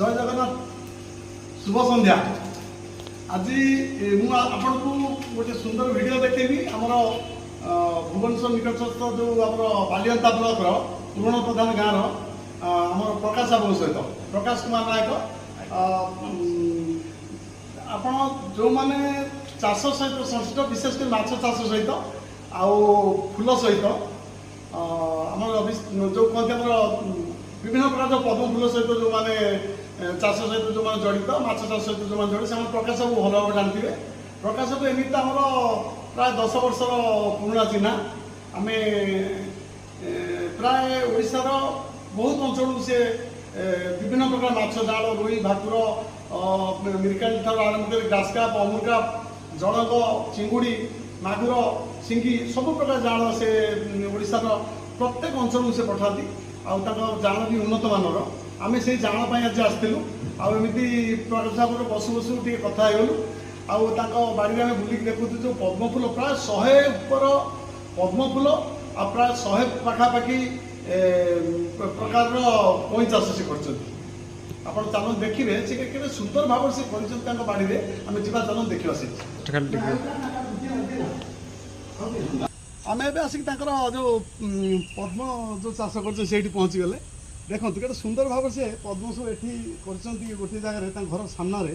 जय जगन्नाथ शुभ संध्या। आज आपको गोटे सुंदर वीडियो देखेबी आमर भुवनेश्वर निकटस्थ जो आम बालियंता ब्लॉक पुराण प्रधान गाँव आम प्रकाश बाबू सहित प्रकाश कुमार नायक आप जो मैंने चाष सहित संश्लिष्ट विशेषकर माछ चाष सहित आउ फूल सहित आम जो कहते विभिन्न प्रकार जो पद्म फूल सहित जो मैंने चाष सहित जो मैंने जड़ित माछ चाष सहित जो मैंने जड़ित से प्रकाश बाबू भल भाव जानते प्रकाश बाबू एमती आम प्राय 10 वर्षर पुराणा चिन्हा आम प्राय ओडिशार बहुत अंचल से विभिन्न प्रकार माछ जाल रोई भाकुर मिरकाली ठार आरंभ कर ग्रासकाप अमुरकाप जड़क चिंगुड़ी मागुर सिंगी सब प्रकार जाल से ओडिशार प्रत्येक अंचल से पठाती जाल भी उन्नत मानर आम से जाल आज आसलु आमती प्रकाश बसु बसु टे कथा होगलु बाड़ी में बुलिक देखु जो पद्मफूल प्राय 100 ऊपर पद्मफूल आ प्राय 100 पाखापाखि प्रकार कई चाष से कर चलन देखिए से सुंदर भाव से कर बाड़ी में आम जा चलन देखा से आम ए आसिक जो पद्म जो चाष कर पहुँची गले देखो के सुंदर भाव से पद्म सब ये गोटे जगह घर सामने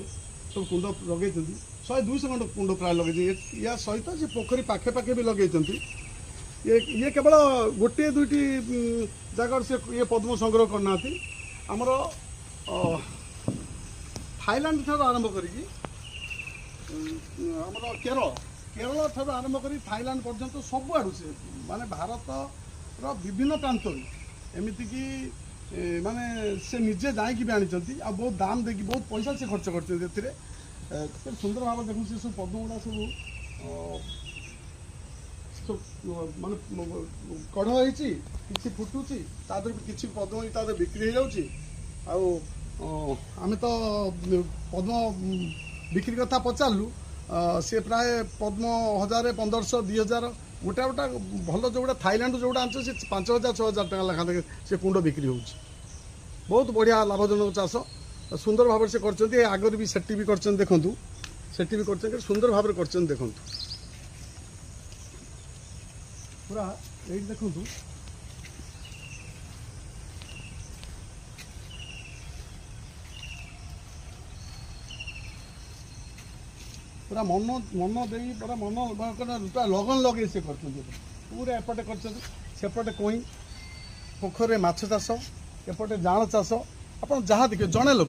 सब कुंड लगे 100-200 खंड कुंड प्राय लगे या सहित से पोखरी पाखे पाखे भी लगे ये केवल गोटे दुईटी जगह से ये पद्म संग्रह करना आमर थाईलैंड ठार आरंभ करी केरल ठार आरंभ कर थाईलैंड पर्यंत सब आड़ू से माने भारत विभिन्न प्रांत एमती कि माने से निजे जाकि भी आनी आ बहुत दाम देखिए बहुत पैसा से खर्च कर सुंदर भाव देखो से सब पद्म गुड़ा सब माने कढ़ होती कि फुटुची कि पद्म बिक्री हो जाऊँगी आम तो पद्म बिक्री कथा पचारू सी प्राय पद्म 1000-1500 2000 गोटा गोटा भल जो थाईलैंड जो आंच से 5000-6000 टका लखा से कुंड बिक्री हो बहुत बढ़िया लाभजनक चाष सुंदर भाव से कर आगर भी सेठी भी कर देखूँ सेठी भी कर सुंदर भाव कर देखूँ पूरा ये देखूँ पूरा मन दे पूरा मन लगन लगे से कर पूरा एपटे करपटे कई पोखर माछ चाष एपटे जाल चाष आप जहाँ देखिए जड़े लोक